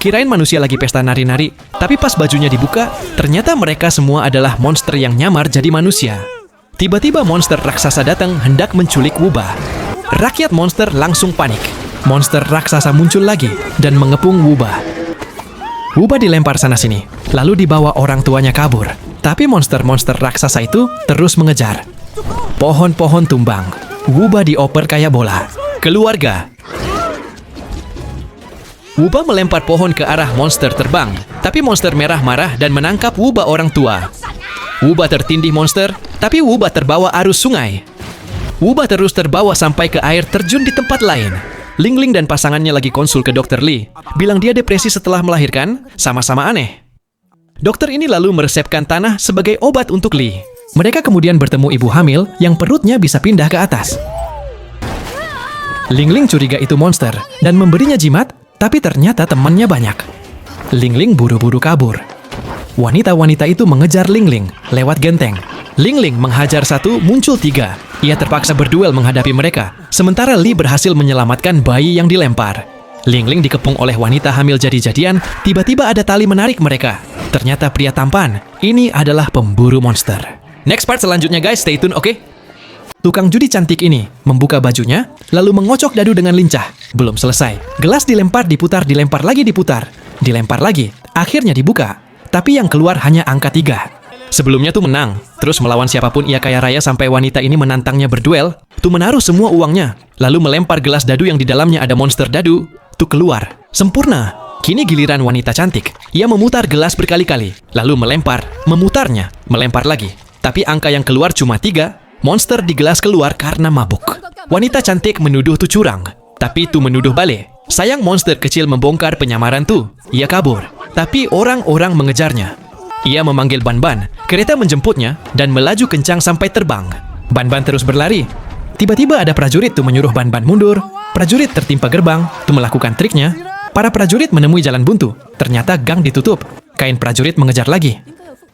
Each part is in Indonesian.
Kirain manusia lagi pesta nari-nari, tapi pas bajunya dibuka, ternyata mereka semua adalah monster yang nyamar jadi manusia. Tiba-tiba monster raksasa datang hendak menculik Wubah. Rakyat monster langsung panik. Monster raksasa muncul lagi dan mengepung Wubah. Wubah dilempar sana-sini, lalu dibawa orang tuanya kabur. Tapi monster-monster raksasa itu terus mengejar. Pohon-pohon tumbang. Wubah dioper kayak bola. Keluarga. Wubah melempar pohon ke arah monster terbang, tapi monster merah marah dan menangkap Wubah orang tua. Wubah tertindih monster, tapi Wubah terbawa arus sungai. Wubah terus terbawa sampai ke air terjun di tempat lain. Lingling dan pasangannya lagi konsul ke Dr. Lee, bilang dia depresi setelah melahirkan, sama-sama aneh. Dokter ini lalu meresepkan tanah sebagai obat untuk Lee. Mereka kemudian bertemu ibu hamil yang perutnya bisa pindah ke atas. Lingling curiga itu monster dan memberinya jimat, tapi ternyata temannya banyak. Lingling buru-buru kabur. Wanita-wanita itu mengejar Lingling lewat genteng. Lingling menghajar satu, muncul tiga. Ia terpaksa berduel menghadapi mereka, sementara Lee berhasil menyelamatkan bayi yang dilempar. Lingling dikepung oleh wanita hamil jadi-jadian, tiba-tiba ada tali menarik mereka. Ternyata pria tampan, ini adalah pemburu monster. Next part selanjutnya guys, stay tune, oke? Tukang judi cantik ini membuka bajunya, lalu mengocok dadu dengan lincah. Belum selesai. Gelas dilempar, diputar, dilempar lagi, diputar. Dilempar lagi. Akhirnya dibuka. Tapi yang keluar hanya angka 3. Sebelumnya tuh menang. Terus melawan siapapun ia kaya raya sampai wanita ini menantangnya berduel. Tuh menaruh semua uangnya. Lalu melempar gelas dadu yang di dalamnya ada monster dadu. Tuh keluar. Sempurna. Kini giliran wanita cantik. Ia memutar gelas berkali-kali. Lalu melempar. Memutarnya. Melempar lagi. Tapi angka yang keluar cuma 3. Monster di gelas keluar karena mabuk. Wanita cantik menuduh tuh curang. Tapi tuh menuduh balik. Sayang monster kecil membongkar penyamaran tuh. Ia kabur. Tapi orang-orang mengejarnya. Ia memanggil Ban-Ban. Kereta menjemputnya dan melaju kencang sampai terbang. Ban-Ban terus berlari. Tiba-tiba ada prajurit tuh menyuruh Ban-Ban mundur. Prajurit tertimpa gerbang tuh melakukan triknya. Para prajurit menemui jalan buntu. Ternyata gang ditutup. Kain prajurit mengejar lagi.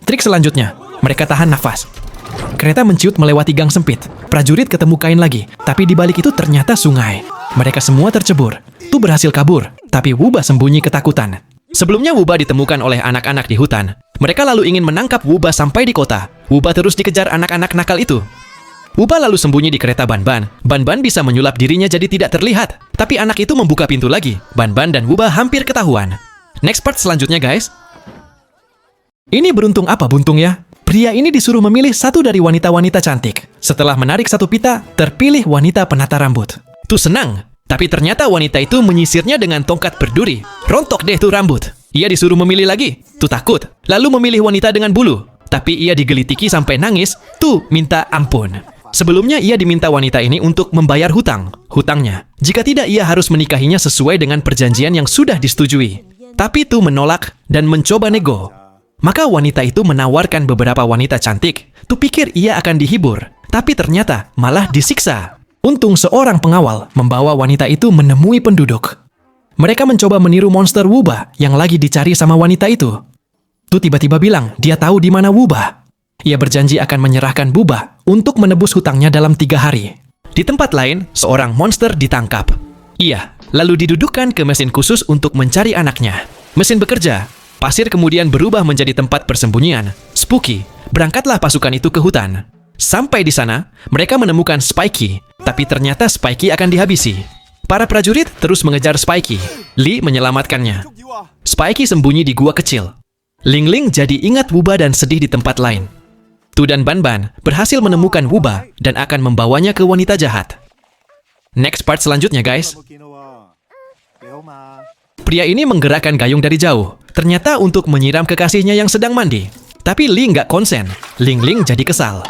Trik selanjutnya. Mereka tahan nafas. Kereta menciut melewati gang sempit. Prajurit ketemu kain lagi, tapi di balik itu ternyata sungai. Mereka semua tercebur. Tu berhasil kabur, tapi Wubah sembunyi ketakutan. Sebelumnya Wubah ditemukan oleh anak-anak di hutan. Mereka lalu ingin menangkap Wubah sampai di kota. Wubah terus dikejar anak-anak nakal itu. Wubah lalu sembunyi di kereta Ban-Ban. Ban-Ban bisa menyulap dirinya jadi tidak terlihat. Tapi anak itu membuka pintu lagi. Ban-Ban dan Wubah hampir ketahuan. Next part selanjutnya guys. Ini beruntung apa buntung ya? Pria ini disuruh memilih satu dari wanita-wanita cantik. Setelah menarik satu pita, terpilih wanita penata rambut. Tuh senang, tapi ternyata wanita itu menyisirnya dengan tongkat berduri. Rontok deh tuh rambut. Ia disuruh memilih lagi. Tuh takut. Lalu memilih wanita dengan bulu. Tapi ia digelitiki sampai nangis. Tuh minta ampun. Sebelumnya ia diminta wanita ini untuk membayar hutangnya. Jika tidak ia harus menikahinya sesuai dengan perjanjian yang sudah disetujui. Tapi tuh menolak dan mencoba nego. Maka wanita itu menawarkan beberapa wanita cantik. Tu pikir ia akan dihibur, tapi ternyata malah disiksa. Untung seorang pengawal membawa wanita itu menemui penduduk. Mereka mencoba meniru monster Wubah yang lagi dicari sama wanita itu. Tu tiba-tiba bilang dia tahu di mana Wubah. Ia berjanji akan menyerahkan Wubah untuk menebus hutangnya dalam 3 hari. Di tempat lain, seorang monster ditangkap. Ia lalu didudukkan ke mesin khusus untuk mencari anaknya. Mesin bekerja. Pasir kemudian berubah menjadi tempat persembunyian. Spooky. Berangkatlah pasukan itu ke hutan. Sampai di sana, mereka menemukan Spiky. Tapi ternyata Spiky akan dihabisi. Para prajurit terus mengejar Spiky. Lee menyelamatkannya. Spiky sembunyi di gua kecil. Lingling jadi ingat Wubah dan sedih di tempat lain. Tu dan Ban-Ban berhasil menemukan Wubah dan akan membawanya ke wanita jahat. Next part selanjutnya guys. Pria ini menggerakkan gayung dari jauh. Ternyata untuk menyiram kekasihnya yang sedang mandi. Tapi Lee nggak konsen. Lingling jadi kesal.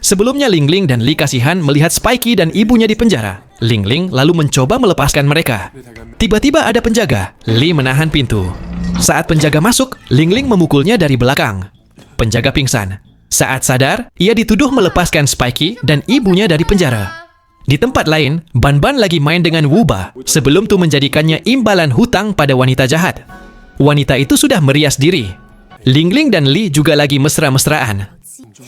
Sebelumnya Lingling dan Lee kasihan melihat Spiky dan ibunya di penjara. Lingling lalu mencoba melepaskan mereka. Tiba-tiba ada penjaga. Lee menahan pintu. Saat penjaga masuk, Lingling memukulnya dari belakang. Penjaga pingsan. Saat sadar, ia dituduh melepaskan Spiky dan ibunya dari penjara. Di tempat lain, Ban-Ban lagi main dengan Wubah sebelum tuh menjadikannya imbalan hutang pada wanita jahat. Wanita itu sudah merias diri. Lingling dan Lee juga lagi mesra-mesraan.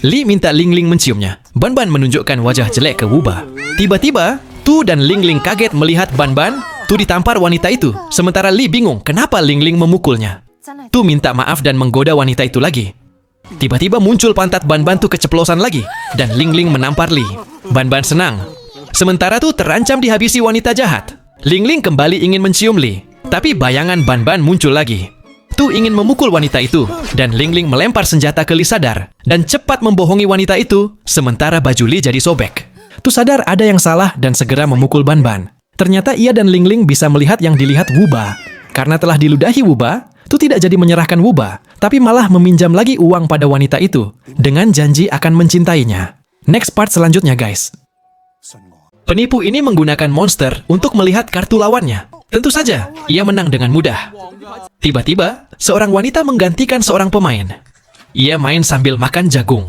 Lee minta Lingling menciumnya. Ban-Ban menunjukkan wajah jelek ke Wubah. Tiba-tiba, Tu dan Lingling kaget melihat Ban-Ban. Tu ditampar wanita itu, sementara Li bingung kenapa Lingling memukulnya. Tu minta maaf dan menggoda wanita itu lagi. Tiba-tiba muncul pantat Banban tu keceplosan lagi, dan Lingling menampar Li. Banban senang. Sementara tu terancam dihabisi wanita jahat. Lingling kembali ingin mencium Li, tapi bayangan Banban muncul lagi. Tu ingin memukul wanita itu, dan Lingling melempar senjata ke Li Sadar, dan cepat membohongi wanita itu, sementara baju Li jadi sobek. Tu sadar ada yang salah dan segera memukul Banban. Ternyata ia dan Lingling bisa melihat yang dilihat Wuba. Karena telah diludahi Wuba, Tu tidak jadi menyerahkan Wuba, tapi malah meminjam lagi uang pada wanita itu, dengan janji akan mencintainya. Next part selanjutnya guys. Penipu ini menggunakan monster untuk melihat kartu lawannya. Tentu saja, ia menang dengan mudah. Tiba-tiba, seorang wanita menggantikan seorang pemain. Ia main sambil makan jagung.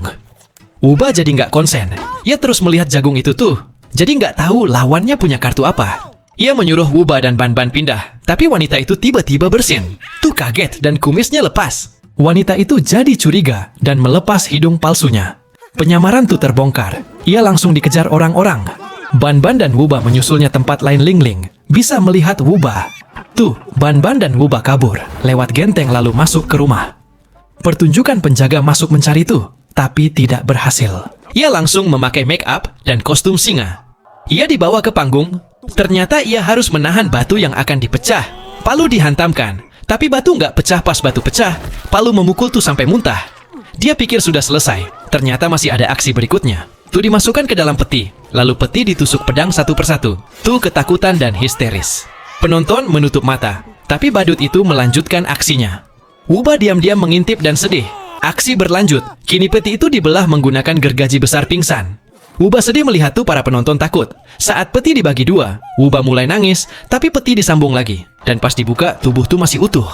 Wuba jadi nggak konsen. Ia terus melihat jagung itu tuh. Jadi nggak tahu lawannya punya kartu apa. Ia menyuruh Wuba dan Banban pindah, tapi wanita itu tiba-tiba bersin. Tuh kaget dan kumisnya lepas. Wanita itu jadi curiga dan melepas hidung palsunya. Penyamaran tuh terbongkar. Ia langsung dikejar orang-orang. Banban dan Wuba menyusulnya tempat lain Lingling. Bisa melihat Wuba. Tuh, Banban dan Wuba kabur, lewat genteng lalu masuk ke rumah. Pertunjukan penjaga masuk mencari tuh, tapi tidak berhasil. Ia langsung memakai make up dan kostum singa. Ia dibawa ke panggung. Ternyata ia harus menahan batu yang akan dipecah. Palu dihantamkan, tapi batu nggak pecah pas batu pecah. Palu memukul tuh sampai muntah. Dia pikir sudah selesai. Ternyata masih ada aksi berikutnya. Tuh dimasukkan ke dalam peti, lalu peti ditusuk pedang satu persatu. Tuh ketakutan dan histeris. Penonton menutup mata, tapi badut itu melanjutkan aksinya. Wuba diam-diam mengintip dan sedih. Aksi berlanjut. Kini peti itu dibelah menggunakan gergaji besar pingsan. Wuba sedih melihat tuh para penonton takut. Saat peti dibagi dua, Wuba mulai nangis, tapi peti disambung lagi. Dan pas dibuka, tubuh tuh masih utuh.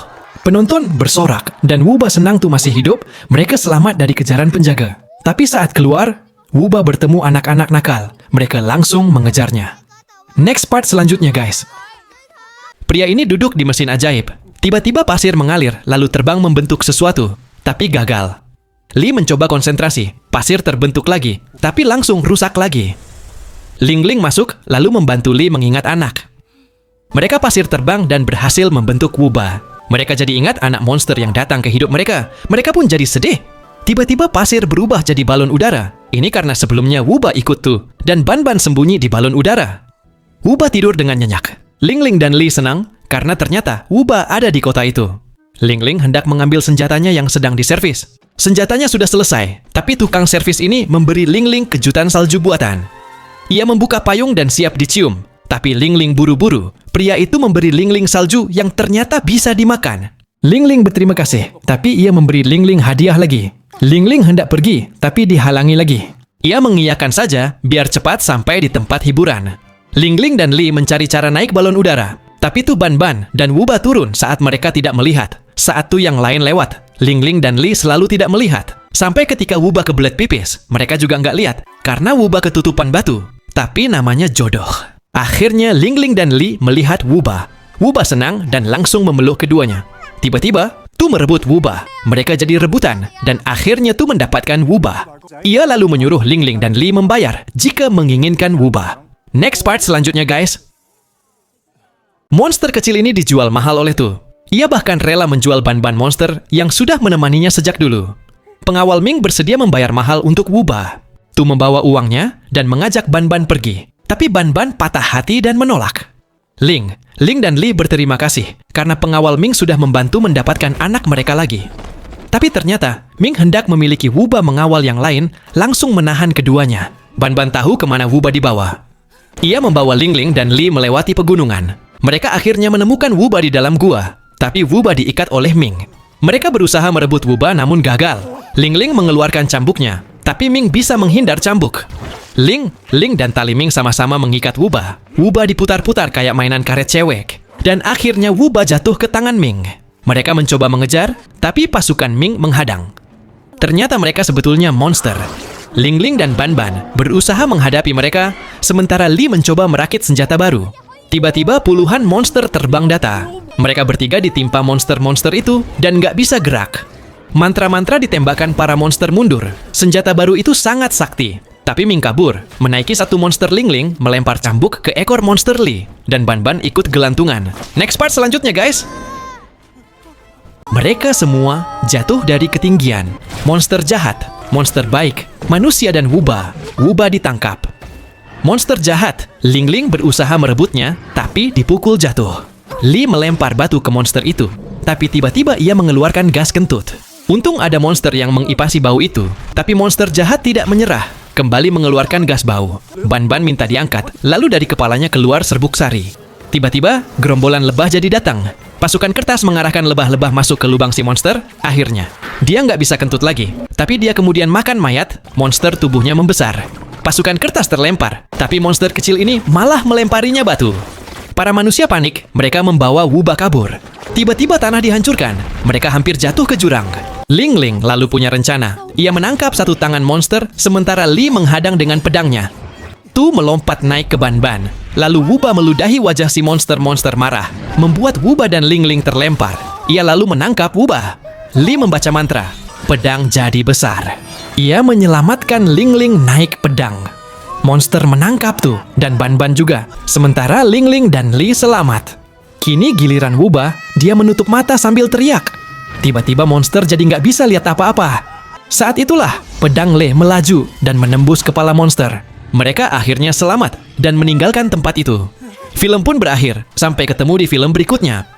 Penonton bersorak, dan Wuba senang tuh masih hidup. Mereka selamat dari kejaran penjaga. Tapi saat keluar, Wuba bertemu anak-anak nakal. Mereka langsung mengejarnya. Next part selanjutnya guys. Pria ini duduk di mesin ajaib. Tiba-tiba pasir mengalir, lalu terbang membentuk sesuatu. Tapi gagal. Li mencoba konsentrasi, pasir terbentuk lagi, tapi langsung rusak lagi. Lingling masuk, lalu membantu Li mengingat anak. Mereka pasir terbang dan berhasil membentuk Wuba. Mereka jadi ingat anak monster yang datang ke hidup mereka. Mereka pun jadi sedih. Tiba-tiba pasir berubah jadi balon udara. Ini karena sebelumnya Wuba ikut tuh, dan Banban sembunyi di balon udara. Wuba tidur dengan nyenyak. Lingling dan Li senang, karena ternyata Wuba ada di kota itu. Lingling hendak mengambil senjatanya yang sedang diservis. Senjatanya sudah selesai, tapi tukang servis ini memberi Lingling kejutan salju buatan. Ia membuka payung dan siap dicium, tapi Lingling buru-buru. Pria itu memberi Lingling salju yang ternyata bisa dimakan. Lingling berterima kasih, tapi ia memberi Lingling hadiah lagi. Lingling hendak pergi, tapi dihalangi lagi. Ia mengiyakan saja, biar cepat sampai di tempat hiburan. Lingling dan Li mencari cara naik balon udara. Tapi tuh Banban dan Wuba turun saat mereka tidak melihat. Saat tuh yang lain lewat, Lingling dan Li selalu tidak melihat. Sampai ketika Wuba kebelet pipis, mereka juga nggak lihat. Karena Wuba ketutupan batu. Tapi namanya jodoh. Akhirnya Lingling dan Li melihat Wuba. Wuba senang dan langsung memeluk keduanya. Tiba-tiba, Tu merebut Wuba. Mereka jadi rebutan, dan akhirnya Tu mendapatkan Wuba. Ia lalu menyuruh Lingling dan Li membayar jika menginginkan Wuba. Next part selanjutnya guys. Monster kecil ini dijual mahal oleh Tu. Ia bahkan rela menjual Banban monster yang sudah menemaninya sejak dulu. Pengawal Ming bersedia membayar mahal untuk Wuba. Tu membawa uangnya dan mengajak Banban pergi. Tapi Banban patah hati dan menolak. Ling dan Li berterima kasih karena pengawal Ming sudah membantu mendapatkan anak mereka lagi. Tapi ternyata Ming hendak memiliki Wuba mengawal yang lain, langsung menahan keduanya. Banban tahu kemana Wuba dibawa. Ia membawa Lingling dan Li melewati pegunungan. Mereka akhirnya menemukan Wuba di dalam gua, tapi Wuba diikat oleh Ming. Mereka berusaha merebut Wuba namun gagal. Lingling mengeluarkan cambuknya, tapi Ming bisa menghindar cambuk. Ling dan tali Ming sama-sama mengikat Wuba. Wuba diputar-putar kayak mainan karet cewek. Dan akhirnya Wuba jatuh ke tangan Ming. Mereka mencoba mengejar, tapi pasukan Ming menghadang. Ternyata mereka sebetulnya monster. Lingling dan Banban berusaha menghadapi mereka, sementara Li mencoba merakit senjata baru. Tiba-tiba puluhan monster terbang data. Mereka bertiga ditimpa monster-monster itu dan nggak bisa gerak. Mantra-mantra ditembakkan para monster mundur. Senjata baru itu sangat sakti. Tapi Ming kabur, menaiki satu monster Lingling, melempar cambuk ke ekor monster Lee, dan Ban-Ban ikut gelantungan. Next part selanjutnya, guys. Mereka semua jatuh dari ketinggian. Monster jahat, monster baik, manusia dan Wuba. Wuba ditangkap. Monster jahat, Lingling berusaha merebutnya, tapi dipukul jatuh. Lee melempar batu ke monster itu, tapi tiba-tiba ia mengeluarkan gas kentut. Untung ada monster yang mengipasi bau itu, tapi monster jahat tidak menyerah, kembali mengeluarkan gas bau. Ban-Ban minta diangkat, lalu dari kepalanya keluar serbuk sari. Tiba-tiba, gerombolan lebah jadi datang. Pasukan kertas mengarahkan lebah-lebah masuk ke lubang si monster. Akhirnya, dia nggak bisa kentut lagi, tapi dia kemudian makan mayat, monster tubuhnya membesar. Pasukan kertas terlempar, tapi monster kecil ini malah melemparinya batu. Para manusia panik, mereka membawa Wuba kabur. Tiba-tiba tanah dihancurkan, mereka hampir jatuh ke jurang. Lingling lalu punya rencana. Ia menangkap satu tangan monster, sementara Lee menghadang dengan pedangnya. Tu melompat naik ke Ban-Ban, lalu Wuba meludahi wajah si monster-monster marah, membuat Wuba dan Lingling terlempar. Ia lalu menangkap Wuba. Lee membaca mantra, pedang jadi besar. Ia menyelamatkan Lingling naik pedang. Monster menangkap Tu dan Ban-Ban juga, sementara Lingling dan Lee selamat. Kini giliran Wuba, dia menutup mata sambil teriak. Tiba-tiba monster jadi nggak bisa lihat apa-apa. Saat itulah, pedang Lee melaju dan menembus kepala monster. Mereka akhirnya selamat dan meninggalkan tempat itu. Film pun berakhir, sampai ketemu di film berikutnya.